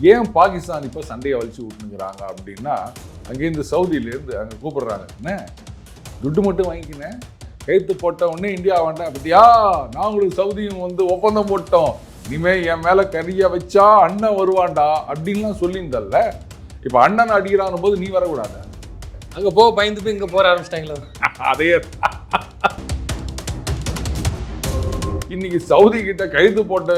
ஏன் பாகிஸ்தான் இப்போ சண்டையை வலிச்சு விட்டுனுங்கிறாங்க அப்படின்னா, அங்கேருந்து சவுதியிலேருந்து அங்கே கூப்பிடுறாங்க, என்ன துட்டு மட்டும் வாங்கிக்கினேன், கைத்து போட்ட உடனே இந்தியா வேண்டாம், பத்தியா நாங்களும் சவுதியும் வந்து ஒப்பந்தம் போட்டோம், இனிமே என் மேலே கரியா வச்சா அண்ணன் வருவான்டா அப்படின்லாம் சொல்லியிருந்தல்ல. இப்போ அண்ணன் அடிக்கிறான் போது நீ வரக்கூடாது, அங்கே பயந்து போய் இங்கே போற ஆரம்பிச்சிட்டாங்களா? அதே இன்னைக்கு சவுதி கிட்ட கைது போட்ட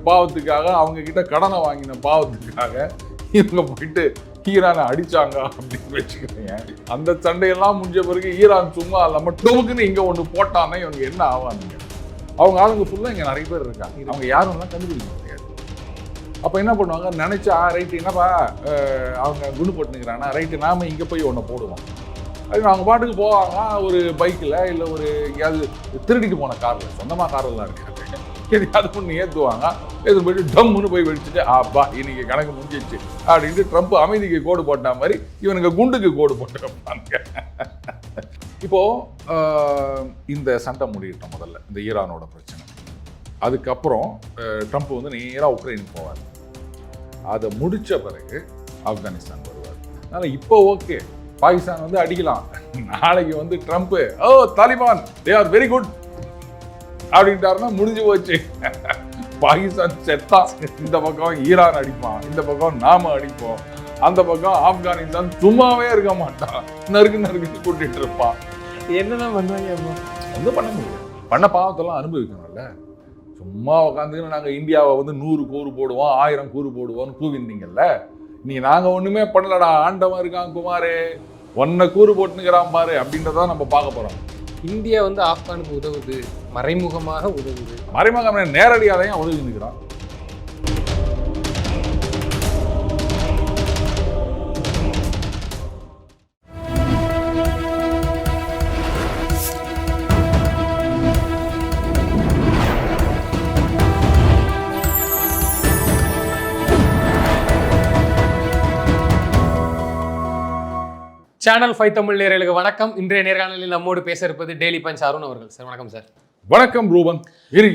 பாவத்துக்காக, அவங்க கிட்ட கடனை வாங்கின பாவத்துக்காக இவங்க போயிட்டு ஈரானை அடிச்சாங்க அப்படின்னு வச்சுக்கிறீங்க. அந்த சண்டையெல்லாம் முடிஞ்ச பிறகு ஈரான் சும்மா இல்லாம டொமுக்குன்னு இங்க ஒண்ணு போட்டானே இவங்க என்ன ஆவானுங்க. அவங்க ஆளுங்க ஃபுல்லா இங்க நிறைய பேர் இருக்காங்க, அவங்க யாரும் கண்டுபிடிக்க முடியாது. அப்ப என்ன பண்ணுவாங்க, நினைச்சா ரைட்டு என்னப்பா அவங்க குண்டு போட்டுக்கிறானா, ரைட்டு நாம இங்க போய் ஒன்றை போடுவோம். அது அவங்க பாட்டுக்கு போவாங்க, ஒரு பைக்கில் இல்லை ஒரு எங்கேயாவது திருடிட்டு போன காரில், சொந்தமாக காரெல்லாம் இருக்காது, எதையாவது ஒன்று ஏற்றுவாங்க, எது போயிட்டு டம்முன்னு போய் வெடிச்சுட்டு அப்பா இன்னைக்கு கணக்கு முடிஞ்சிச்சு அப்படின்ட்டு ட்ரம்ப் அமைதிக்கு கோடு போட்ட மாதிரி இவனுக்கு குண்டுக்கு கோடு போட்டு வைப்பாங்க. இப்போது இந்த சண்டை முடியட்டும் முதல்ல, இந்த ஈரானோட பிரச்சனை. அதுக்கப்புறம் ட்ரம்ப் வந்து நேராக உக்ரைனுக்கு போவார். அதை முடித்த பிறகு ஆப்கானிஸ்தான் வருவார். அதனால் இப்போ ஓகே, பாகிஸ்தான் வந்து அடிக்கலாம், நாளைக்கு வந்து Trump oh Taliban they are very good அப்படின்ட்டாருன்னா முடிஞ்சு போச்சு. பாகிஸ்தான் செத்தா, இந்த பக்கம் ஈரான் அடிப்பான், இந்த பக்கம் நாம அடிப்போம், அந்த பக்கம் ஆப்கானிஸ்தான் சும்மாவே இருக்க மாட்டான், நறுக்குன்னு கூட்டிட்டு இருப்பான். என்னதான் பண்ணுவாங்க, ஒன்றும் பண்ண முடியும். பண்ண பாவத்தெல்லாம் அனுபவிக்கணும்ல. சும்மா உட்காந்துன்னு நாங்கள் இந்தியாவை வந்து 100 கூறு போடுவோம், 1000 கூறு போடுவோம்னு கூவிந்தீங்கல்ல. நீ நாங்கள் ஒன்றுமே பண்ணலடா, ஆண்டவன் இருக்கான் குமாரே, ஒன்றை கூறு போட்டுனுக்கிறான் பாரு அப்படின்றதான் நம்ம பார்க்க போகிறோம். இந்தியா வந்து ஆப்கானுக்கு உதவுது, மறைமுகமாக உதவுது. மறைமுகமாக நேரடியாக தான் உதவி நிற்கிறான். சேனல் 5 தமிழ் நேயர்களுக்கு வணக்கம். இன்றைய நேர்காணலில் நம்மோடு பேச இருப்பது டெய்லி பஞ்ச் அருண் அவர்கள். சார் வணக்கம். சார் வணக்கம் ரூபன். இரு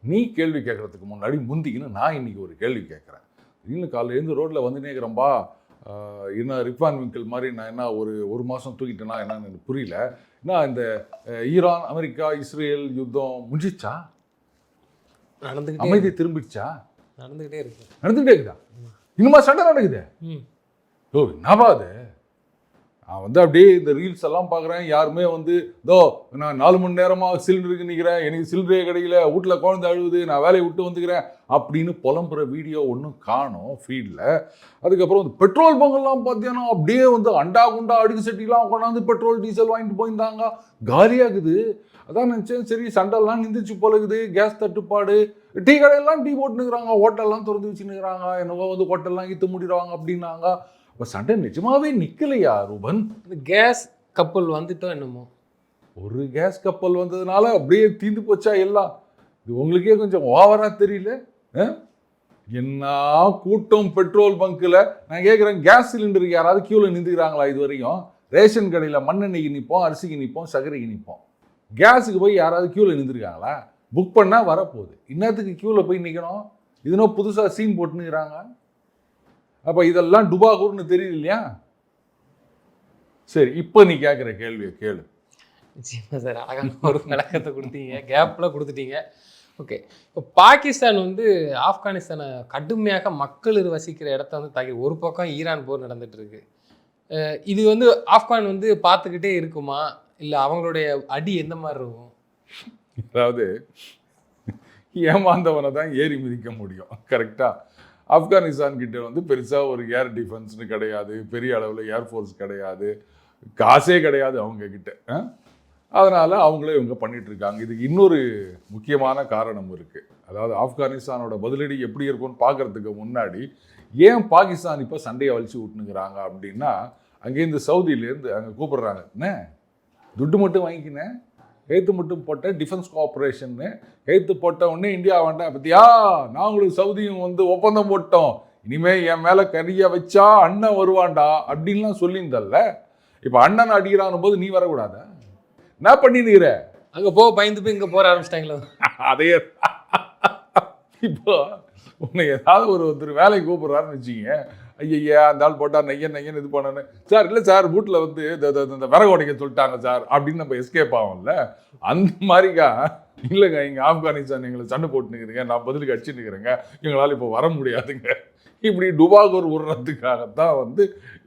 நீ கேள்வி கேட்கறதுக்கு முன்னாடி முந்திக்கின்னு நான் இன்னைக்கு ஒரு கேள்வி கேட்குறேன். இன்னும் காலையிலேருந்து ரோட்டில் வந்து நேக்கிறம்பா, என்ன ரிக்வான் விங்கிள் மாதிரி நான் என்ன ஒரு மாதம் தூக்கிட்டேன்னா என்னன்னு எனக்கு புரியல. ஏன்னா இந்த ஈரான் அமெரிக்கா இஸ்ரேல் யுத்தம் முடிஞ்சிச்சா, நடந்துக்கிட்டே அமைதி திரும்பிடுச்சா? நடந்துக்கிட்டே இருக்குதா? இன்னுமா சண்டை நடக்குது? ஓ என்னப்பா அது? நான் வந்து அப்படியே இந்த ரீல்ஸ் எல்லாம் பார்க்குறேன், யாருமே வந்து இதோ நான் 4 மணி நேரமாக சிலிண்டருக்கு நிற்கிறேன், எனக்கு சிலிண்டரே கிடைக்கல, வீட்டில் குழந்தை அழுவுது, நான் வேலையை விட்டு வந்துக்கிறேன் அப்படின்னு புலம்புற வீடியோ ஒன்றும் காணும் ஃபீல்டில். அதுக்கப்புறம் வந்து பெட்ரோல் பங்கெல்லாம் பார்த்தீங்கன்னா அப்படியே வந்து அண்டா குண்டா அடுக்கு சட்டிலாம் கொண்டாந்து பெட்ரோல் டீசல் வாங்கிட்டு போயிருந்தாங்க, காலியாகுது. அதான் நினச்சேன், சரி சண்டைலாம் நிந்திச்சு போலகுது, கேஸ் தட்டுப்பாடு, டீ கடையெல்லாம் டீ போட்டுனுக்குறாங்க, ஹோட்டல்லாம் திறந்து வச்சுன்னுக்குறாங்க, என்னவோ வந்து ஹோட்டல்லாம் இத்து முடிடுவாங்க அப்படின்னாங்க. இப்போ சண்டை நிஜமாவே நிற்கலையா ரூபன்? கேஸ் கப்பல் வந்துட்டோ என்னமோ, ஒரு கேஸ் கப்பல் வந்ததுனால அப்படியே தீந்து போச்சா எல்லாம்? இது உங்களுக்கே கொஞ்சம் ஓவராக தெரியல? என்ன கூட்டம் பெட்ரோல் பங்க்கில். நான் கேட்குறேன், கேஸ் சிலிண்டருக்கு யாராவது க்யூவில் நின்றுக்கிறாங்களா இது வரைக்கும்? ரேஷன் கடையில் மண்ணெண்ணெய்க்கு நிற்போம், அரிசிக்கு நிற்போம், சர்க்கரைக்கு நிற்போம். கேஸுக்கு போய் யாராவது க்யூவில் நின்றுருக்காங்களா? புக் பண்ணால் வரப்போகுது, இன்னத்துக்கு க்யூவில் போய் நிற்கணும்? இதுனோ புதுசாக சீன் போட்டுனுக்கிறாங்க. அப்போ இதெல்லாம் டுபாகூர்னு தெரியல இல்லையா? சரி, இப்போ நீ கேட்குற கேள்வியை கேளு. நிச்சயமா சார், அழகான ஒரு விளக்கத்தை கொடுத்தீங்க, கேப்லாம் கொடுத்துட்டீங்க. ஓகே, இப்போ பாகிஸ்தான் வந்து ஆப்கானிஸ்தானை கடுமையாக மக்கள் வசிக்கிற இடத்த வந்து தாக்கி, ஒரு பக்கம் ஈரான் போர் நடந்துட்டு இருக்கு. இது வந்து ஆப்கான் வந்து பார்த்துக்கிட்டே இருக்குமா, இல்லை அவங்களுடைய அடி எந்த மாதிரி இருக்கும்? அதாவது ஏமாந்தவனை தான் ஏறி மிதிக்க முடியும், கரெக்டாக? ஆப்கானிஸ்தான் கிட்ட வந்து பெருசாக ஒரு ஏர் டிஃபென்ஸ்னு கிடையாது, பெரிய அளவில் ஏர்ஃபோர்ஸ் கிடையாது, காசே கிடையாது அவங்க கிட்ட. அதனால் அவங்களே இவங்க பண்ணிட்டு இருக்காங்க. இதுக்கு இன்னொரு முக்கியமான காரணம் இருக்குது. அதாவது ஆப்கானிஸ்தானோட பதிலடி எப்படி இருக்கும்னு பார்க்கறதுக்கு முன்னாடி, ஏன் பாகிஸ்தான் இப்போ சண்டையை வலிச்சு விட்டுனுங்கிறாங்க அப்படின்னா, அங்கேருந்து சவுதியிலேருந்து அங்கே கூப்பிடுறாங்க, என்ன துட்டு மட்டும் வாங்கிக்கினேன், கைத்து மட்டும் போட்ட டிஃபென்ஸ் கோஆப்ரேஷன்னு, கைத்து போட்ட உடனே இந்தியா வேண்டாம், பத்தியா நாங்களும் சவுதியும் வந்து ஒப்பந்தம் போட்டோம், இனிமே என் மேலே கரியா வச்சா அண்ணன் வருவான்டா அப்படின்லாம் சொல்லியிருந்தல்ல. இப்போ அண்ணன் அடிக்கிறான் போது நீ வரக்கூடாத, என்ன பண்ணினுக்கிற? அங்கே பயந்து போய் இங்கே போற ஆரம்பிச்சிட்டாங்களா? அதே இப்போ உன்னை ஏதாவது ஒருத்தர் வேலைக்கு கூப்பிட்றாருன்னு வச்சுக்கிங்க, ஐயா அந்த ஆள் போட்டால் நையன் இது பண்ணணும் சார், இல்லை சார் வீட்டில் வந்து இந்த விறகு உடைக்க சொல்லிட்டாங்க சார் அப்படின்னு நம்ம எஸ்கேப் ஆகும்ல. அந்த மாதிரிக்கா இல்லைங்க இங்கே ஆப்கானிஸ்தான் எங்களை சண்டை போட்டுனுக்குறீங்க, நான் பதிலுக்கு அடிச்சுன்னுக்கிறேங்க, எங்களால் இப்போ வர முடியாதுங்க, இப்படி டுபாகூர் விடுறதுக்காகத்தான் வந்து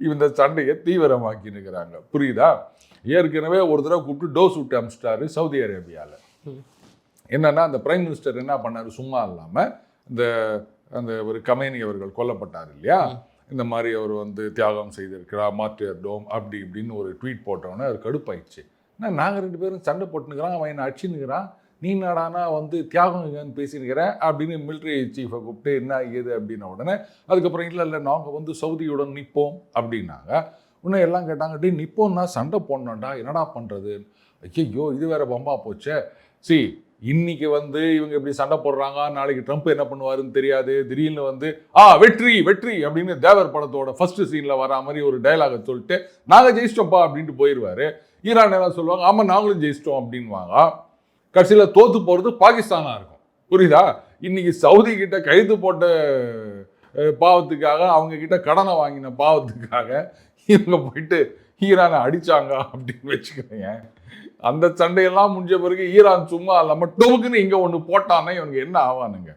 இந்த சண்டையை தீவிரமாக்கின்னுக்கிறாங்க. புரியுதா? ஏற்கனவே ஒரு தடவை கூப்பிட்டு டோஸ் விட்டு அனுப்பிச்சிட்டாரு சவுதி அரேபியாவில். என்னன்னா அந்த பிரைம் மினிஸ்டர் என்ன பண்ணாரு, சும்மா இல்லாமல் அந்த ஒரு கமேனி அவர்கள் கொல்லப்பட்டார் இல்லையா, இந்த மாதிரி அவர் வந்து தியாகம் செய்திருக்கிறார் மார்ட்டியர் டோம் அப்படி இப்படின்னு ஒரு ட்வீட் போட்டோன்னே அவர் கடுப்பாயிடுச்சு. நாங்கள் 2 பேரும் சண்டை போட்டுனுக்கிறான், அவன் என்ன அடிச்சுன்னுக்கிறான், நீ நாடானா வந்து தியாகம் பேசினுக்கிறேன் அப்படின்னு மிலிட்ரி சீஃபை கூப்பிட்டு என்ன ஏது அப்படின்ன உடனே அதுக்கப்புறம் இல்லை நாங்கள் வந்து சவுதியுடன் நிற்போம் அப்படின்னாங்க. இன்னும் எல்லாம் கேட்டாங்க, டே நிற்போம்னா சண்டை போடணும்டா, என்னடா பண்ணுறது, ஐயோ இது வேற பம்பா போச்சே. இன்னைக்கு வந்து இவங்க இப்படி சண்டை போடுறாங்க, நாளைக்கு ட்ரம்ப் என்ன பண்ணுவாருன்னு தெரியாது, திடீர்னு வந்து வெற்றி வெற்றி அப்படின்னு தேவர் படத்தோட ஃபர்ஸ்ட் சீன்ல வரா மாதிரி ஒரு டயலாக சொல்லிட்டு நாங்கள் ஜெயிச்சிட்டோம்ப்பா அப்படின்ட்டு போயிடுவாரு. ஈரான் எல்லாம் சொல்லுவாங்க ஆமாம் நாங்களும் ஜெயிச்சிட்டோம் அப்படின்வாங்க. கடைசியில் தோத்து போகிறது பாகிஸ்தானாக இருக்கும். புரியுதா? இன்னைக்கு சவுதி கிட்ட கைது போட்ட பாவத்துக்காக, அவங்க கிட்ட கடனை வாங்கின பாவத்துக்காக இவங்க போயிட்டு ஈரானை அடிச்சாங்க அப்படின்னு வச்சுக்கிறீங்க. அந்த சண்டையெல்லாம் முடிஞ்ச பிறகு ஈரான் சும்மா இல்லாமல் டொமுக்குன்னு இங்கே ஒன்று போட்டானே இவங்க என்ன ஆவானுங்க,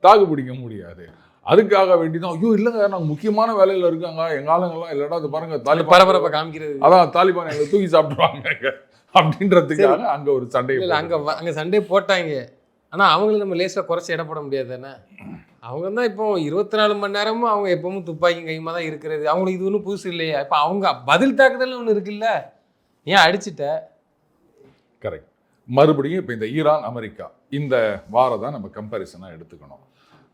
தாக்கு பிடிக்க முடியாது. அதுக்காக வேண்டிதான் ஐயோ இல்லைங்க நாங்கள் முக்கியமான வேலையில் இருக்காங்க எங்கள் ஆளுங்கெல்லாம், இல்லைடா அது பாருங்க பரபரப்பை காமிக்கிறது, அதான் தாலிபான் எங்களை தூக்கி சாப்பிடுவாங்க அப்படின்றதுக்காக அங்கே ஒரு சண்டை இல்லை. அங்கே சண்டை போட்டாங்க. ஆனால் அவங்கள நம்ம லேசில் குறைச்சி இடப்பட முடியாது தானே. அவங்க தான் இப்போ 24 மணி நேரமும் அவங்க எப்பவும் துப்பாக்கி கைமா தான் இருக்கிறது. அவங்களுக்கு இது ஒன்றும் புதுசு இல்லையா? இப்போ அவங்க பதில் தாக்குதல் ஒன்று இருக்குல்ல, ஏன் அடிச்சுட்ட? கரெக்ட். மறுபடியும் இப்போ இந்த ஈரான் அமெரிக்கா இந்த வாரம் தான் நம்ம கம்பேரிசனாக எடுத்துக்கணும்.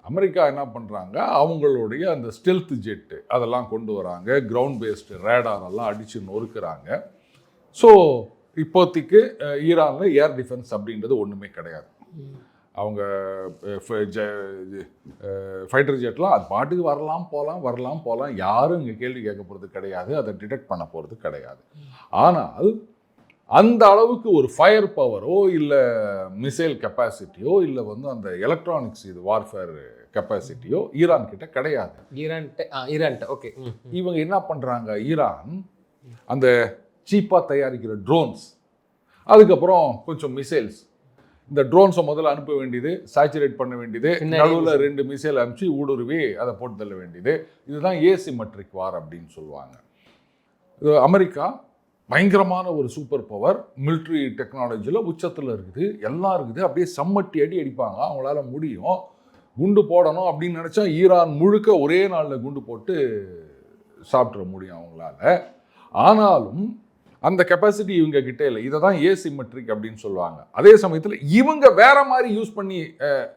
அமெரிக்கா என்ன பண்ணுறாங்க, அவங்களுடைய அந்த ஸ்டெல்த் ஜெட்டு அதெல்லாம் கொண்டு வராங்க, கிரவுண்ட் பேஸ்டு ரேடார் எல்லாம் அடித்து நொறுக்குறாங்க. ஸோ இப்போதைக்கு ஈரானில் ஏர் டிஃபென்ஸ் அப்படின்றது ஒன்றுமே கிடையாது. அவங்க ஃபைட்டர் ஜெட்லாம் அது பாட்டுக்கு வரலாம் போகலாம், யாரும் இங்கே கேள்வி கேட்க போகிறது கிடையாது, அதை டிடெக்ட் பண்ண போகிறது கிடையாது. ஆனால் அந்த அளவுக்கு ஒரு ஃபயர் பவரோ இல்லை மிசைல் கெப்பாசிட்டியோ இல்லை வந்து அந்த எலக்ட்ரானிக்ஸ் இது வார்ஃபேர் கெப்பாசிட்டியோ ஈரான் கிட்ட கிடையாது. Iran okay. இவங்க என்ன பண்ணுறாங்க, ஈரான் அந்த சீப்பாக தயாரிக்கிற ட்ரோன்ஸ், அதுக்கப்புறம் கொஞ்சம் மிசைல்ஸ், இந்த ட்ரோன்ஸை முதல்ல அனுப்ப வேண்டியது, சேச்சுரேட் பண்ண வேண்டியது, நடுவில் 2 மிசைல் அனுப்பிச்சு ஊடுருவி அதை போட்டு தள்ள வேண்டியது, இதுதான் ஏசிமெட்ரிக் வார் அப்படின்னு சொல்லுவாங்க. இது அமெரிக்கா பயங்கரமான ஒரு சூப்பர் பவர், மிலிட்ரி டெக்னாலஜியில் உச்சத்தில் இருக்குது, எல்லாம் இருக்குது, அப்படியே சம்மட்டி அடிப்பாங்க, அவங்களால முடியும். குண்டு போடணும் அப்படின்னு நினச்சா ஈரான் முழுக்க ஒரே நாளில் குண்டு போட்டு சாப்பிட்ற முடியும் அவங்களால. ஆனாலும் அந்த கெப்பாசிட்டி இவங்க கிட்டே இல்லை. இதை தான் ஏசிமெட்ரிக் அப்படின்னு சொல்லுவாங்க. அதே சமயத்தில் இவங்க வேற மாதிரி யூஸ் பண்ணி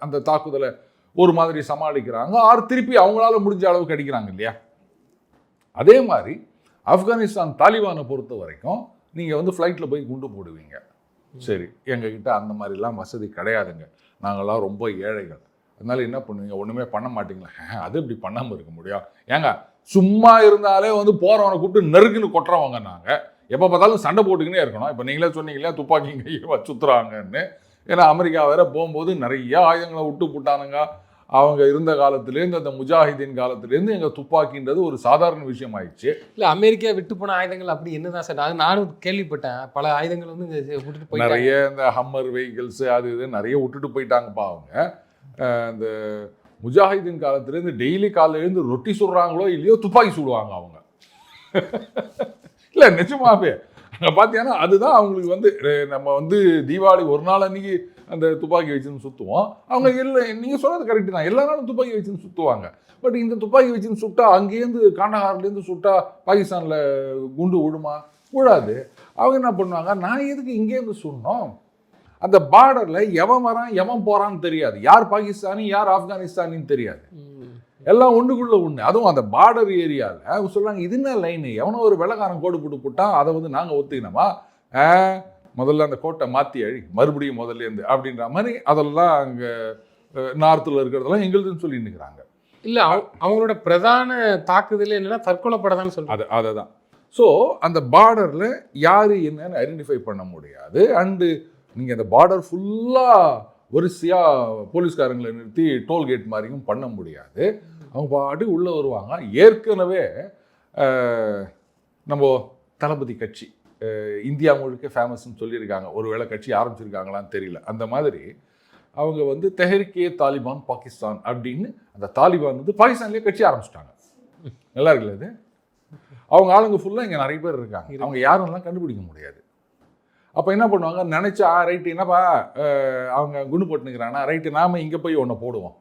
அந்த தாக்குதலை ஒரு மாதிரி சமாளிக்கிறாங்க, திருப்பி அவங்களால முடிஞ்ச அளவுக்கு அடிக்கிறாங்க இல்லையா. அதே மாதிரி ஆப்கானிஸ்தான் தாலிபானை பொறுத்த வரைக்கும் நீங்கள் வந்து ஃப்ளைட்டில் போய் குண்டு போடுவீங்க, சரி, எங்ககிட்ட அந்த மாதிரிலாம் வசதி கிடையாதுங்க, நாங்கள்லாம் ரொம்ப ஏழைகள், அதனால என்ன பண்ணுவீங்க, ஒன்றுமே பண்ண மாட்டீங்களா? அது இப்படி பண்ணாமல் இருக்க முடியும்? ஏங்க சும்மா இருந்தாலே வந்து போகிறவனை கூப்பிட்டு நெருக்குன்னு கொட்டுறவங்க நாங்கள், எப்போ பார்த்தாலும் சண்டை போட்டுக்கினே இருக்கணும். இப்போ நீங்களே சொன்னீங்க இல்லையா துப்பாக்கி கையை சுற்றுறாங்கன்னு. ஏன்னா அமெரிக்கா வேற போகும்போது நிறைய ஆயுதங்களை விட்டு போட்டானுங்க. அவங்க இருந்த காலத்துலேருந்து அந்த முஜாஹிதீன் காலத்துலேருந்து எங்கள் துப்பாக்கின்றது ஒரு சாதாரண விஷயம் ஆயிடுச்சு. இல்லை அமெரிக்கா விட்டு போன ஆயுதங்கள் அப்படி என்னதான் சார், நானும் கேள்விப்பட்டேன், பல ஆயுதங்கள் வந்து விட்டுட்டு போய் நிறைய இந்த ஹம்மர் வெஹிக்கிள்ஸ் அது இது நிறைய விட்டுட்டு போயிட்டாங்கப்பா. அவங்க இந்த முஜாஹிதீன் காலத்துலேருந்து டெய்லி காலையில் எழுந்து ரொட்டி சுடுறாங்களோ இல்லையோ துப்பாக்கி சுடுவாங்க அவங்க. இல்லை நிஜமாவே அங்கே பார்த்தீங்கன்னா அதுதான் அவங்களுக்கு வந்து, நம்ம வந்து தீபாவளி ஒரு நாள் அன்றைக்கி அந்த துப்பாக்கி வச்சுன்னு சுற்றுவோம், அவங்க இல்லை நீங்கள் சொன்னது கரெக்டு தான், எல்லா நாளும் துப்பாக்கி வச்சுன்னு சுற்றுவாங்க. பட் இந்த துப்பாக்கி வச்சுன்னு சுட்டா அங்கேருந்து காண்டஹார்லேருந்து சுட்டா பாகிஸ்தானில் குண்டு விழுமா? விழாது. அவங்க என்ன பண்ணுவாங்க, நான் எதுக்கு இங்கேருந்து சுடணும், அந்த பார்டரில் எவன் வரான் எவன் போகிறான்னு தெரியாது, யார் பாகிஸ்தானி யார் ஆப்கானிஸ்தானின்னு தெரியாது, எல்லாம் ஒன்றுக்குள்ள ஒன்று. அதுவும் அந்த பார்டர் ஏரியாவில் அவங்க சொல்கிறாங்க இது என்ன லைனு, எவனோ ஒரு வெள்ளக்காரன் கோடு போட்டு போட்டால் அதை வந்து நாங்கள் ஒத்துக்கினோமா, முதல்ல அந்த கோட்டை மாற்றி அழி மறுபடியும் முதல்லேருந்து அப்படின்ற மாதிரி அதெல்லாம் அங்கே நார்த்தில் இருக்கிறதெல்லாம் எங்களுதுன்னு சொல்லிட்டு இருக்கிறாங்க. இல்லை அவங்களோட பிரதான தாக்குதல் என்னன்னா தற்கொலைப்படதான்னு சொல்லுவாங்க. அதை தான். ஸோ அந்த பார்டரில் யார் என்னன்னு ஐடென்டிஃபை பண்ண முடியாது. அண்டு நீங்கள் அந்த பார்டர் ஃபுல்லாக வரிசையாக போலீஸ்காரங்களை நிறுத்தி டோல்கேட் மாதிரியும் பண்ண முடியாது. அவங்க பாட்டு உள்ளே வருவாங்க. ஏற்கனவே நம்ம தளபதி கட்சி இந்தியா முழுக்க ஃபேமஸ்ன்னு சொல்லியிருக்காங்க. ஒருவேளை கட்சி ஆரம்பிச்சிருக்காங்களான்னு தெரியல. அந்த மாதிரி அவங்க வந்து தெஹ்ரிகே தாலிபான் பாகிஸ்தான் அப்படின்னு அந்த தாலிபான் வந்து பாகிஸ்தான்லேயே கட்சி ஆரம்பிச்சிட்டாங்க. நல்லா இருக்குல்ல இது? அவங்க ஆளுங்க ஃபுல்லாக இங்கே நிறைய பேர் இருக்காங்க. அவங்க யாருன்னெலாம் கண்டுபிடிக்க முடியாது. அப்போ என்ன பண்ணுவாங்க, நினச்சா ரைட்டு என்னப்பா அவங்க குண்டு போட்டுனுக்கிறாங்கன்னா ரைட்டு நாம் இங்கே போய் ஒன்று போடுவோம்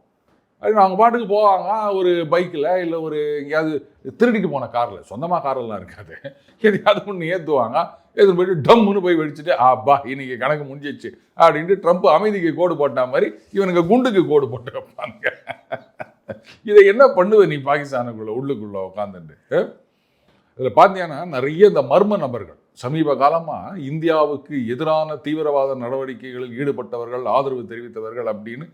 அப்படின்னு அவங்க பாட்டுக்கு போவாங்க. ஒரு பைக்கில் இல்லை ஒரு எங்கேயாவது திருடிட்டு போன காரில், சொந்தமாக காரெல்லாம் இருக்காது, எதையாவது ஒன்று ஏற்றுவாங்க. எதுவும் போயிட்டு டம்முன்னு போய் வெடிச்சுட்டு அப்பா இன்னைக்கு கணக்கு முடிஞ்சிச்சு அப்படின்ட்டு ட்ரம்ப் அமைதிக்கு கோடு போட்ட மாதிரி இவனுக்கு குண்டுக்கு கோடு போட்டு வைப்பாங்க. இதை என்ன பண்ணுவ நீ பாகிஸ்தானுக்குள்ள உள்ளுக்குள்ள உட்காந்துட்டு? இதில் பார்த்தீங்கன்னா நிறைய இந்த மர்ம நபர்கள் சமீப காலமாக இந்தியாவுக்கு எதிரான தீவிரவாத நடவடிக்கைகளில் ஈடுபட்டவர்கள், ஆதரவு தெரிவித்தவர்கள் அப்படின்னு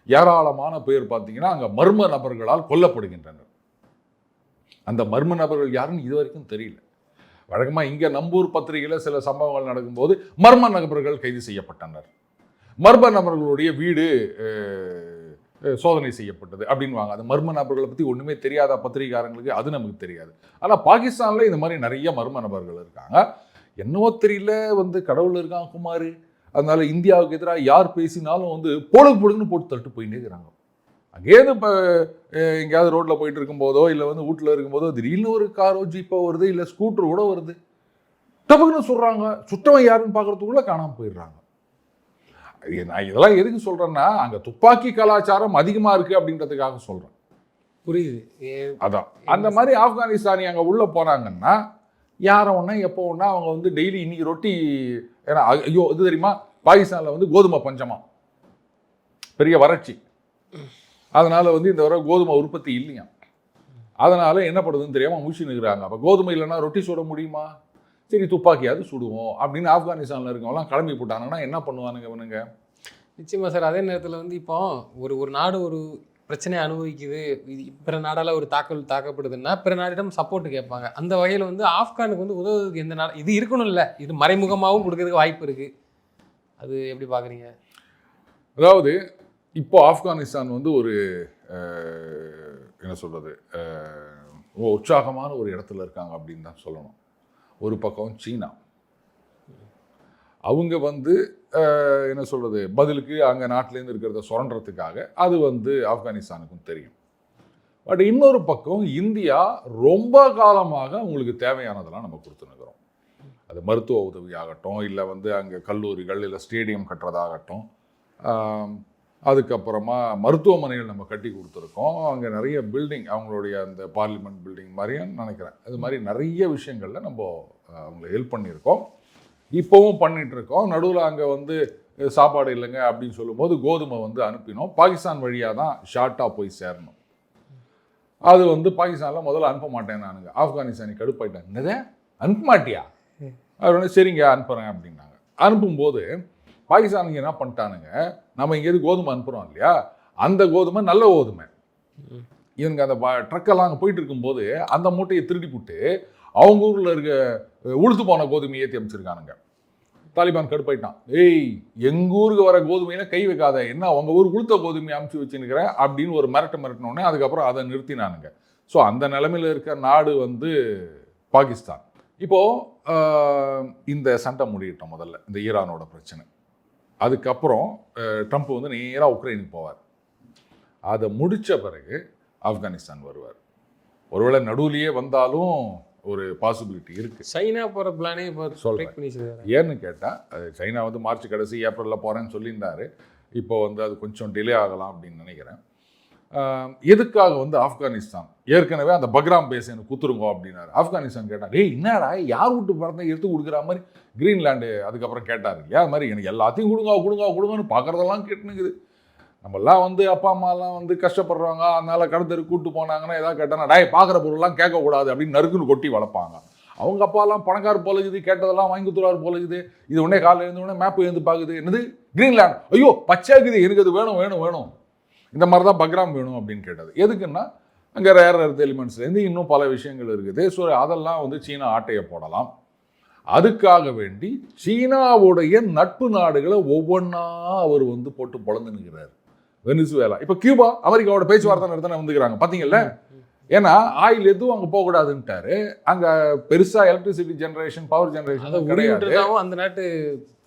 ஏராளமான பேர் பார்த்தீங்கன்னா அங்கே மர்ம நபர்களால் கொல்லப்படுகின்றனர். அந்த மர்ம நபர்கள் யாருன்னு இது வரைக்கும் தெரியல. வழக்கமாக இங்கே நம்பூர் பத்திரிகையில் சில சம்பவங்கள் நடக்கும்போது மர்ம நபர்கள் கைது செய்யப்பட்டனர், மர்ம நபர்களுடைய வீடு சோதனை செய்யப்பட்டது அப்படின்வாங்க. அந்த மர்ம நபர்களை பற்றி ஒன்றுமே தெரியாத பத்திரிகையாளர்களுக்கு அது நமக்கு தெரியாது. ஆனால் பாகிஸ்தானில் இந்த மாதிரி நிறைய மர்ம நபர்கள் இருக்காங்க. என்னவோ தெரியல வந்து கடவுள் இருக்கான் குமார், அதனால இந்தியாவுக்கு எதிராக யார் பேசினாலும் வந்து பொழுதுன்னு போட்டு தட்டு போயிட்டே இருக்கிறாங்க. அங்கேருந்து இப்போ எங்கேயாவது ரோட்டில் போயிட்டு இருக்கும்போதோ இல்லை வந்து வீட்டில் இருக்கும்போதோ திடீர்னு ஒரு காரோ ஜீப்போ வருது, இல்லை ஸ்கூட்டர் கூட வருது, டபுக்குன்னு சொல்கிறாங்க. சுட்டவன் யாருன்னு பார்க்குறதுக்குள்ளே காணாமல் போயிடுறாங்க. நான் இதெல்லாம் எதுக்கு சொல்கிறேன்னா, அங்கே துப்பாக்கி கலாச்சாரம் அதிகமாக இருக்குது அப்படின்றதுக்காக சொல்கிறேன். புரியுது. அதான் அந்த மாதிரி ஆப்கானிஸ்தானி அங்கே உள்ளே போனாங்கன்னா யாரை ஒன்றா எப்போ ஒன்றா அவங்க வந்து டெய்லி இன்னைக்கு ரொட்டி, ஏன்னா ஐயோ இது தெரியுமா, பாகிஸ்தானில் வந்து கோதுமை பஞ்சமா, பெரிய வறட்சி, அதனால் வந்து இந்த வர கோதுமை உற்பத்தி இல்லையா, அதனால் என்ன பண்ணுறதுன்னு தெரியாமல் முடிச்சு நிற்கிறாங்க. அப்போ கோதுமை இல்லைன்னா ரொட்டி சுட முடியுமா, சரி துப்பாக்கியாவது சுடுவோம் அப்படின்னு ஆப்கானிஸ்தானில் இருக்கவங்களாம் கிளம்பி போட்டாங்கன்னா என்ன பண்ணுவானுங்க இவனுங்க? நிச்சயமாக சார். அதே நேரத்தில் வந்து இப்போ ஒரு நாடு ஒரு பிரச்சனையை அனுபவிக்குது, பிற நாடால் ஒரு தாக்கப்படுதுன்னா பிற நாடிடம் சப்போர்ட் கேட்பாங்க. அந்த வகையில் வந்து ஆப்கானுக்கு வந்து உதவுறதுக்கு எந்த நாடு இது இருக்கணும் இல்லை, இது மறைமுகமாகவும் கொடுக்கறதுக்கு வாய்ப்பு இருக்குது. அது எப்படி பார்க்குறீங்க? அதாவது இப்போ ஆப்கானிஸ்தான் வந்து ஒரு என்ன சொல்கிறது, உற்சாகமான ஒரு இடத்துல இருக்காங்க அப்படின்னு தான் சொல்லணும். ஒரு பக்கம் சீனா, அவங்க வந்து என்ன சொல்கிறது, பதிலுக்கு அங்கே நாட்டிலேருந்து இருக்கிறத சுரண்டுறதுக்காக அது வந்து ஆப்கானிஸ்தானுக்கும் தெரியும். பட் இன்னொரு பக்கம் இந்தியா ரொம்ப காலமாக அவங்களுக்கு தேவையானதெல்லாம் நம்ம கொடுத்துனுக்கிறோம். அது மருத்துவ உதவி ஆகட்டும், இல்லை வந்து அங்கே கல்லூரிகள் இல்லை ஸ்டேடியம் கட்டுறதாகட்டும், அதுக்கப்புறமா மருத்துவமனைகள் நம்ம கட்டி கொடுத்துருக்கோம். அங்கே நிறைய பில்டிங், அவங்களுடைய அந்த பார்லிமெண்ட் பில்டிங் மாதிரியும் நினைக்கிறேன், அது மாதிரி நிறைய விஷயங்களில் நம்ம அவங்களை ஹெல்ப் பண்ணியிருக்கோம், இப்போவும் பண்ணிகிட்டு இருக்கோம். நடுவில் அங்கே வந்து சாப்பாடு இல்லைங்க அப்படின்னு சொல்லும்போது கோதுமை வந்து அனுப்பினோம். பாகிஸ்தான் வழியாக தான் ஷார்ட்டாக போய் சேரணும். அது வந்து பாகிஸ்தானில் முதல்ல அனுப்ப மாட்டேன் நானுங்க. ஆப்கானிஸ்தானி கடுப்பாயிட்டேன், என்னதே அனுப்ப மாட்டியா அப்படின்னு, சரிங்க அனுப்புகிறேன் அப்படின்னாங்க. அனுப்பும்போது பாகிஸ்தானுக்கு என்ன பண்ணிட்டானுங்க, நம்ம இங்கேருந்து கோதுமை அனுப்புகிறோம் இல்லையா, அந்த கோதுமை நல்ல கோதுமை, இவனுக்கு அந்த ட்ரக்கெல்லாம் அங்கே போயிட்டு இருக்கும்போது அந்த மூட்டையை திருடி போட்டு அவங்க ஊரில் இருக்க உளுத்து போன கோதுமையை ஏற்றி அமைச்சிருக்கானுங்க. தாலிபான் கடுப்பாயிட்டான், ஏய் எங்கள் ஊருக்கு வர கோதுமையில கை வைக்காத, என்ன உங்கள் ஊருக்கு உளுத்த கோதுமையை அமைச்சு வச்சுன்னுக்கிறேன் அப்படின்னு ஒரு மிரட்டினோடனே அதுக்கப்புறம் அதை நிறுத்தினானுங்க. ஸோ அந்த நிலைமையில் இருக்க நாடு வந்து பாகிஸ்தான். இப்போது இந்த சண்டை முடியட்டும் முதல்ல, இந்த ஈரானோட பிரச்சனை, அதுக்கப்புறம் ட்ரம்ப் வந்து நேராக உக்ரைனுக்கு போவார். அதை முடித்த பிறகு ஆப்கானிஸ்தான் வருவார். ஒருவேளை நடுவுலையே வந்தாலும் ஒரு பாசிபிலிட்டி இருக்குது. சைனா போகிற பிளானே சொல்கிறேன். ஏன்னு கேட்டால் சைனா வந்து மார்ச் கடைசி ஏப்ரலில் போகிறேன்னு சொல்லியிருந்தாரு. இப்போ வந்து அது கொஞ்சம் டிலே ஆகலாம் அப்படின்னு நினைக்கிறேன். எதுக்காக வந்து ஆப்கானிஸ்தான் ஏற்கனவே அந்த பக்ராம் பேஸ் எனக்கு குத்துருங்கோ அப்படின்னாரு. ஆப்கானிஸ்தான் கேட்டார், டேய் என்னடா யார் வீட்டு பிறந்த எடுத்து கொடுக்குற மாதிரி கிரீன்லாண்டு அதுக்கப்புறம் கேட்டார் இல்லையா, அது மாதிரி எனக்கு எல்லாத்தையும் கொடுங்கன்னு பார்க்குறதெல்லாம் கேட்டுனுக்குது. நம்மளாம் வந்து அப்பா அம்மாலாம் வந்து கஷ்டப்படுறவங்க, அதனால கடத்தரு கூப்பிட்டு போனாங்கன்னா ஏதாவது கேட்டாங்கன்னா டே பார்க்குற பொருள்லாம் கேட்கக்கூடாது அப்படின்னு நறுக்குன்னு கொட்டி வளர்ப்பாங்க. அவங்க அப்பாலாம் பணக்கார் போலகுது, கேட்டதெல்லாம் வாங்கி கொடுத்துருவார் போலகுது. இது உடனே காலையில் எழுந்தோடனே மேப்பு எழுந்து பார்க்குது, என்னது கிரீன்லாண்ட், ஐயோ பச்சை இருக்குது, எனக்கு அது வேணும் இந்த மாதிரி தான் பக்ராம் வேணும் அப்படின்னு கேட்டது. எதுக்குன்னா அங்கே ரேர் எர்த் எலிமெண்ட்ஸ்லேருந்து இன்னும் பல விஷயங்கள் இருக்குது. ஸோ அதெல்லாம் வந்து சீனா ஆட்டையை போடலாம். அதுக்காக வேண்டி சீனாவுடைய நட்பு நாடுகளை ஒவ்வொன்றா அவர் வந்து போட்டு பொழந்து நிற்கிறார். வெனிசுவேலா, இப்போ கியூபா அமெரிக்காவோட பேச்சுவார்த்தை நடத்த வந்துக்கிறாங்க பார்த்தீங்கல்ல. ஏன்னா ஆயில் எதுவும் அங்கே போகக்கூடாதுன்ட்டாரு. அங்கே பெருசாக எலக்ட்ரிசிட்டி ஜென்ரேஷன், பவர் ஜென்ரேஷன் கிடையாது. அந்த நாட்டு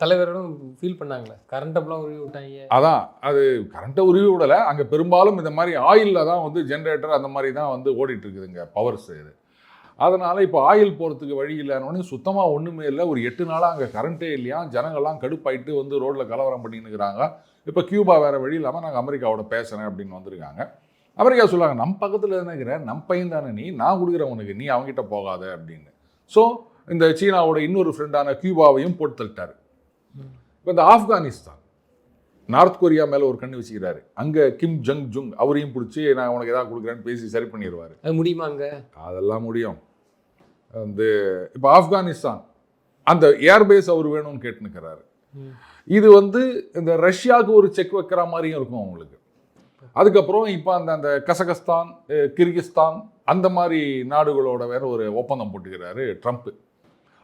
தலைவரும் ஃபீல் பண்ணாங்களே, கரண்ட்டெல்லாம் உருவி விட்டாங்க. அதான், அது கரண்ட்டை உருவி விடலை. அங்கே பெரும்பாலும் இந்த மாதிரி ஆயிலில் தான் வந்து ஜென்ரேட்டர் அந்த மாதிரி தான் வந்து ஓடிட்டு இருக்குதுங்க பவர்ஸ் இது. அதனால் இப்போ ஆயில் போகிறதுக்கு வழி இல்லைன்னு சுத்தமாக ஒன்றுமே இல்லை. ஒரு 8 நாளாக அங்கே கரண்ட்டே இல்லையா. ஜனங்கள்லாம் கடுப்பாயிட்டு வந்து ரோட்டில் கலவரம் பண்ணின்னு இருக்கிறாங்க. இப்போ கியூபா வேறு வழி இல்லாமல் நாங்கள் அமெரிக்காவோட பேசுகிறேன் அப்படின்னு வந்திருக்காங்க. அமெரிக்கா சொல்லுவாங்க, நம்ம பக்கத்தில் என்னங்கிற நம்ம பையன் தானே நீ, நான் கொடுக்குறேன் உனக்கு, நீ அவங்ககிட்ட போகாத அப்படின்னு. ஸோ இந்த சீனாவோட இன்னொரு ஃப்ரெண்டான கியூபாவையும் போட்டு தள்ளிட்டாரு. இப்போ இந்த ஆப்கானிஸ்தான் நார்த் கொரியா மேலே ஒரு கண்ணு வச்சுக்கிறாரு. அங்கே கிம் ஜங் ஜுங் அவரையும் பிடிச்சி நான் உனக்கு எதாவது கொடுக்குறேன்னு பேசி சரி பண்ணிடுவார். அது முடியுமா அங்கே? அதெல்லாம் முடியும். வந்து இப்போ ஆப்கானிஸ்தான் அந்த ஏர்பேஸ் அவர் வேணும்னு கேட்டுனுக்கிறாரு. இது வந்து இந்த ரஷ்யாவுக்கு ஒரு செக் வைக்கிற மாதிரியும் இருக்கும் அவங்களுக்கு. அதுக்கப்புறம் இப்போ அந்த கசகஸ்தான், கிர்கிஸ்தான் அந்த மாதிரி நாடுகளோட வேற ஒரு ஒப்பந்தம் போட்டுக்கிறாரு ட்ரம்ப்.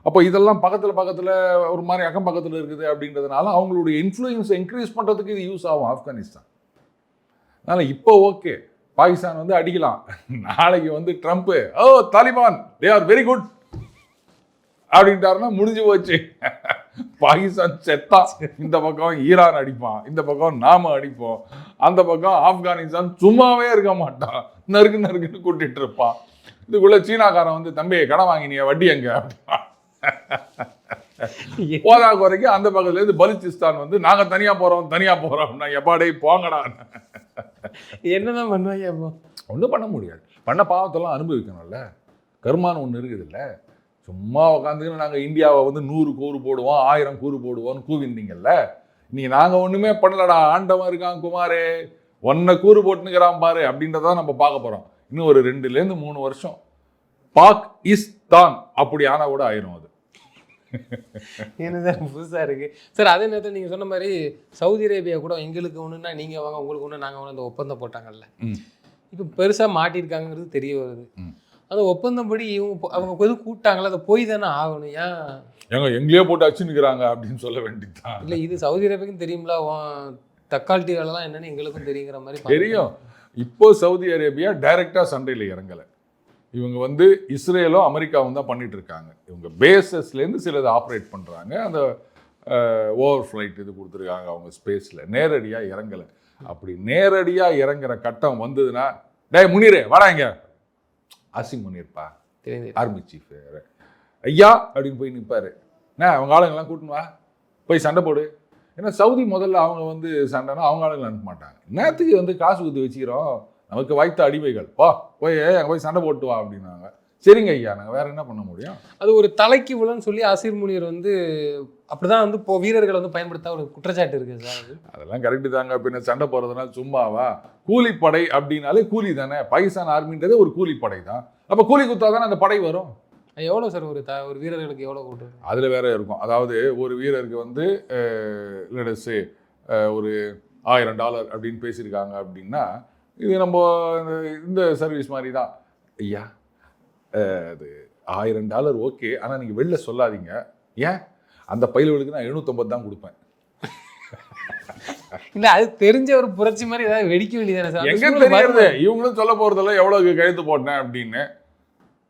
அப்போ இதெல்லாம் பக்கத்தில் ஒரு மாதிரி அக்கம் பக்கத்தில் இருக்குது அப்படின்றதுனால அவங்களுடைய இன்ஃப்ளூயன்ஸை இன்க்ரீஸ் பண்ணுறதுக்கு இது யூஸ் ஆகும் ஆப்கானிஸ்தான். அதனால் இப்போ ஓகே, பாகிஸ்தான் வந்து அடிக்கலாம். நாளைக்கு வந்து Trump Taliban they are very good அப்படின்ட்டாருன்னா முடிஞ்சு போச்சு. பாகிஸ்தான் செத்தா, இந்த பக்கம் ஈரான் அடிப்பான், இந்த பக்கம் நாம அடிப்போம், அந்த பக்கம் ஆப்கானிஸ்தான் சும்மாவே இருக்க மாட்டான், நறுக்குன்னு கூட்டிட்டு இருப்பான். இதுக்குள்ள சீனாக்காரன் வந்து தம்பி கடன் வாங்கினிய வட்டி எங்க அப்படின்னா போதா குறைக்கு அந்த பக்கத்துல இருந்து பலுச்சிஸ்தான் வந்து நாங்க தனியா போறோம் எப்பாடே போங்கடா. என்னதான் பண்ணுவாங்க? ஒன்றும் பண்ண முடியாது. பண்ண பாவத்தெல்லாம் அனுபவிக்கணும்ல, கர்மான்னு ஒன்று இருக்குது இல்லை. சும்மா உட்காந்துக்கின்னு நாங்கள் இந்தியாவை வந்து 100 கூறு போடுவோம், 1000 கூறு போடுவோம்னு கூவிந்தீங்கல்ல. நீ நாங்கள் ஒன்றுமே பண்ணலடா, ஆண்டவன் இருக்கான் குமாரே, 1 கூறு போட்டுனுக்கிறான் பாரு அப்படின்றதான் நம்ம பார்க்க போகிறோம். இன்னும் ஒரு 2-3 வருஷம் பாகிஸ்தான் அப்படி ஆனால் கூட ஆயிரும். அது என்ன சார் புதுசாக இருக்குது சார். அதே நேரத்தில் நீங்கள் சொன்ன மாதிரி சவுதி அரேபியா கூட எங்களுக்கு ஒன்றுனா நீங்கள் வாங்க, உங்களுக்கு ஒன்று நாங்கள் ஒன்று, அந்த ஒப்பந்தம் போட்டாங்கல்ல, இப்போ பெருசாக மாட்டியிருக்காங்கிறது தெரிய வருது. அந்த ஒப்பந்தப்படி அவங்க எதுவும் கூப்பிட்டாங்களா, அதை போய் தானே ஆகணும். ஏன் எங்கேயோ போட்டு அச்சுன்னுக்கிறாங்க அப்படின்னு சொல்ல வேண்டியதுதான். இல்லை, இது சவுதி அரேபியாவுக்கும் தெரியுங்களா, தக்காளி வேலைலாம் என்னன்னு எங்களுக்கும் தெரியுங்கிற மாதிரி தெரியும். இப்போ சவுதி அரேபியா டைரக்டாக சண்டையில் இறங்கலை. இவங்க வந்து இஸ்ரேலும் அமெரிக்காவும் தான் பண்ணிட்டு இருக்காங்க. இவங்க பேசஸ்லேருந்து சிலது ஆப்ரேட் பண்ணுறாங்க. அந்த ஓவர் ஃப்ளைட் இது கொடுத்துருக்காங்க அவங்க ஸ்பேஸில், நேரடியாக இறங்கலை. அப்படி நேரடியாக இறங்குற கட்டம் வந்ததுன்னா, டே முனீரே வாடாங்க, ஆசிம் முனீர்ப்பா ஆர்மி சீஃப் ஐயா அப்படின்னு போய் நிற்பாரு. அவங்க ஆளுங்கெல்லாம் கூட்டின்னு வா, போய் சண்டை போடு. ஏன்னா சவுதி முதல்ல அவங்க வந்து சண்டைனா அவங்க ஆளுங்களை அனுப்ப மாட்டாங்க. நேரத்துக்கு வந்து காசு குத்து வச்சுக்கிறோம், நமக்கு வாய்த்த அடிமைகள், போய் அங்கே போய் சண்டை போட்டு வா அப்படின்னாங்க. சரிங்க ஐயா, நாங்கள் வேற என்ன பண்ண முடியும். அது ஒரு தலைக்கு விழன்னு சொல்லி அசீர் முனீர் வந்து அப்படிதான் வந்து இப்போ வீரர்களை வந்து பயன்படுத்த ஒரு குற்றச்சாட்டு இருக்குது சார். அதெல்லாம் கரெக்டு தாங்க. பின்ன சண்டை போகிறதுனால சும்மாவா? கூலிப்படை அப்படின்னாலே கூலி தானே. பாகிஸ்தான் ஆர்மின்றதே ஒரு கூலிப்படை தான். அப்போ கூலி குத்தா தானே அந்த படை வரும். எவ்வளோ சார் ஒரு வீரர்களுக்கு எவ்வளோ கூட்டு? அதில் வேற இருக்கும். அதாவது ஒரு வீரருக்கு வந்து லெட்ஸ் ஒரு $1000 அப்படின்னு பேசியிருக்காங்க அப்படின்னா, இது நம்ம இந்த சர்வீஸ் மாதிரி தான். ஐயா அது $1000 ஓகே, ஆனால் நீங்கள் வெளில சொல்லாதீங்க. ஏன்? அந்த பயில்களுக்கு நான் 750 தான் கொடுப்பேன். இல்லை, அது தெரிஞ்ச ஒரு புரட்சி மாதிரி ஏதாவது வெடிக்க வேண்டியதானே சார்? எங்கே தெரியாது, இவங்களும் சொல்ல போகிறதெல்லாம் எவ்வளோக்கு கழுத்து போட்டேன் அப்படின்னு.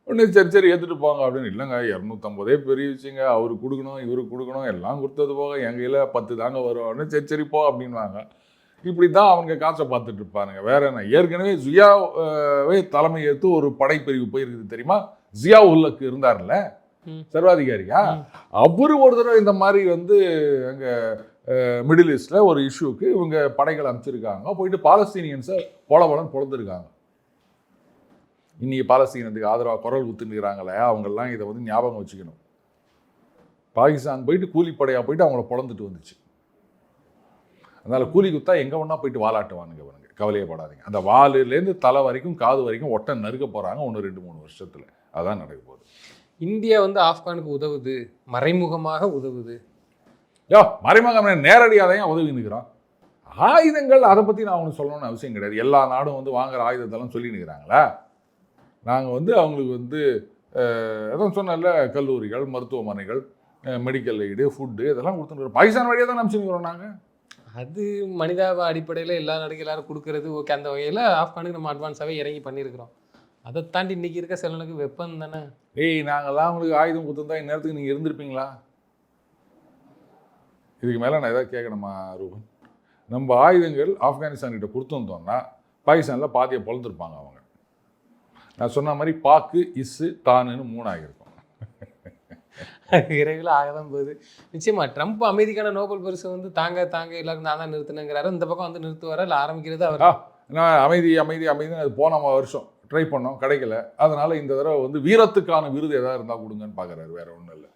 ஒன்று சரி ஏற்றுட்டு போங்க அப்படின்னு. இல்லைங்க 250 பெரிய விஷயங்க, அவருக்கு கொடுக்கணும் இவருக்கு கொடுக்கணும், எல்லாம் கொடுத்தது போக என் கையில் 10 தாங்க வரும் அப்படின்னு. சரி போ அப்படின்வாங்க. இப்படி தான் அவங்க காசை பார்த்துட்டு இருப்பானுங்க. வேற என்ன? ஏற்கனவே ஜியாவே தலைமை ஏற்று ஒரு படைப்பிரிவு போயிருக்குது தெரியுமா? ஜியா உல்லக்கு இருந்தார்ல சர்வாதிகாரியா, அவரு ஒரு தடவை இந்த மாதிரி வந்து அங்கே மிடில் ஈஸ்டில் ஒரு இஷ்யூக்கு இவங்க படைகள் அமைச்சிருக்காங்க. போயிட்டு பாலஸ்தீனியன்ஸை பொலன்னு பொழந்துருக்காங்க. இன்னைக்கு பாலஸ்தீனத்துக்கு ஆதரவாக குரல் குத்துனுக்கிறாங்களே, அவங்கெல்லாம் இதை வந்து ஞாபகம் வச்சுக்கணும். பாகிஸ்தான் போயிட்டு கூலிப்படையாக போயிட்டு அவங்கள பொழந்துட்டு வந்துச்சு. அதனால் கூலி குத்தா எங்கே ஒன்றா போயிட்டு வாலாட்டுவானுங்க. இவனுங்க கவலையப்படாதீங்க. அந்த வாலுலேருந்து தலை வரைக்கும் காது வரைக்கும் ஒட்டை நறுக்க போகிறாங்க 1-2-3 வருஷத்தில். அதான் நடக்க போகுது. இந்தியா வந்து ஆப்கானுக்கு உதவுது, மறைமுகமாக உதவுது. மறைமுகமாக நேரடியாக தான் உதவி நிற்கிறான். ஆயுதங்கள் அதை பற்றி நான் அவனுக்கு சொல்லணும்னு அவசியம் கிடையாது. எல்லா நாடும் வந்து வாங்குற ஆயுதத்தெல்லாம் சொல்லி நிற்கிறாங்களா? நாங்கள் வந்து அவங்களுக்கு வந்து எதுவும் சொன்னல, கல்லூரிகள், மருத்துவமனைகள், மெடிக்கல் எய்டு, ஃபுட்டு இதெல்லாம் கொடுத்துருக்கோம். பாகிஸ்தான் வழியாக தான் அனுப்பிச்சுக்கிறோம் நாங்கள். அது மனிதாப அடிப்படையில் எல்லா நாடுகளும் எல்லாரும் கொடுக்கறது ஓகே. அந்த வகையில் ஆப்கானுக்கு நம்ம அட்வான்ஸாகவே இறங்கி பண்ணியிருக்கிறோம். அதை தாண்டி இன்றைக்கி இருக்க சிலனுக்கு வெப்பம் தானே. நாங்கள்லாம் உங்களுக்கு ஆயுதம் கொடுத்துருந்தா இந்நேரத்துக்கு நீங்கள் இருந்திருப்பீங்களா? இதுக்கு மேலே நான் எதாவது கேட்கணுமா ரூபன்? நம்ம ஆயுதங்கள் ஆப்கானிஸ்தான்கிட்ட கொடுத்துருந்தோம்னா பாகிஸ்தானில் பாதியை பொழுதுருப்பாங்க அவங்க. நான் சொன்ன மாதிரி பாக்கு, இஸ்ஸு, தானுன்னு 3 ஆகியிருக்கும். விரைவில் ஆகதான் போகுது. நிச்சயமா ட்ரம்ப் அமைதிக்கான நோபல் பரிசு வந்து தாங்க எல்லாரும் நான் தான் நிறுத்தினங்கிறாரு. இந்த பக்கம் வந்து நிறுத்துவாரா இல்லை ஆரம்பிக்கிறது அவர்? நான் அமைதின்னு அது போன வருஷம் ட்ரை பண்ணோம், கிடைக்கல. அதனால் இந்த தடவை வந்து வீரத்துக்கான விருது எதாவது இருந்தால் கொடுங்கன்னு பார்க்குறாரு, வேறு ஒன்றும் இல்லை.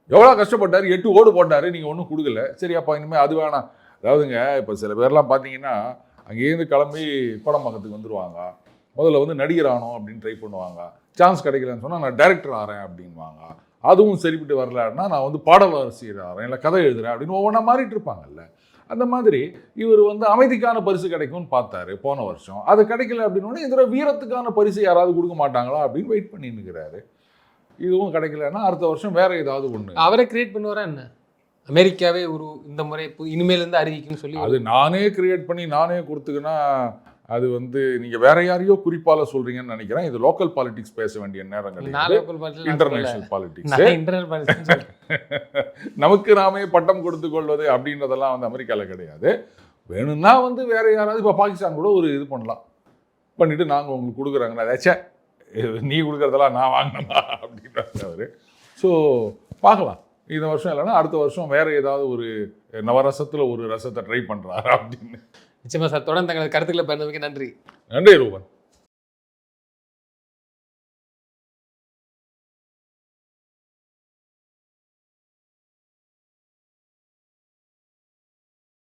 எவ்வளோ கஷ்டப்பட்டார், 8 ஓடு போட்டார், நீங்கள் ஒன்றும் கொடுக்கல. சரி அப்போ இனிமேல் அது வேணாம். அதாவதுங்க இப்போ சில பேர்லாம் பார்த்தீங்கன்னா அங்கேருந்து கிளம்பி கோடம்பாக்கத்துக்கு வந்துடுவாங்க. முதல்ல வந்து நடிகர் ஆனோம் அப்படின்னு ட்ரை பண்ணுவாங்க. சான்ஸ் கிடைக்கலன்னு சொன்னால் நான் டைரக்டர் ஆகிறேன் அப்படின்வாங்க. அதுவும் சரிப்பட்டு வரலன்னா நான் வந்து பாடலாசிரியர் ஆகிறேன், இல்லை கதை எழுதுறேன் அப்படின்னு ஒவ்வொன்றா மாறிட்டு இருப்பாங்கல்ல. அந்த மாதிரி இவர் வந்து அமைதிக்கான பரிசு கிடைக்கும்னு பார்த்தாரு போன வருஷம். அது கிடைக்கல அப்படின்னு இதில் வீரத்துக்கான பரிசு யாராவது கொடுக்க மாட்டாங்களா அப்படின்னு வெயிட் பண்ணி நிற்கிறாரு. இதுவும் கிடைக்கலன்னா அடுத்த வருஷம் வேற ஏதாவது ஒன்று அவரை கிரியேட் பண்ணுவாரா என்ன? அமெரிக்காவே இந்த முறை இனிமேலேருந்து அறிவிக்குன்னு சொல்லி அது நானே கிரியேட் பண்ணி நானே கொடுத்துக்கினா அது வந்து நீங்கள் வேற யாரையோ குறிப்பால சொல்றீங்கன்னு நினைக்கிறேன். இது லோக்கல் பாலிடிக்ஸ் பேச வேண்டிய நேரம் கிடையாது, இன்டர்நேஷனல் பாலிடிக்ஸ். நமக்கு நாமே பட்டம் கொடுத்து கொள்வது அப்படின்றதெல்லாம் வந்து அமெரிக்காவில் கிடையாது. வேணும்னா வந்து வேற யாராவது இப்போ பாகிஸ்தான் கூட ஒரு இது பண்ணலாம், பண்ணிட்டு நாங்கள் உங்களுக்கு கொடுக்குறாங்களா, ஏதாச்சும் நீ கொடுக்குறதெல்லாம் நான் வாங்கினதா அப்படின்றாரு அவர். ஸோ பார்க்கலாம், இந்த வருஷம் இல்லைன்னா அடுத்த வருஷம் வேற ஏதாவது ஒரு நவரசத்தில் ஒரு ரசத்தை ட்ரை பண்ணுறாரு அப்படின்னு. நிச்சயமா சார். தொடர்ந்து தங்களது கருத்துக்களை பகிர்ந்தமைக்கு நன்றி. நன்றி ரூபன்.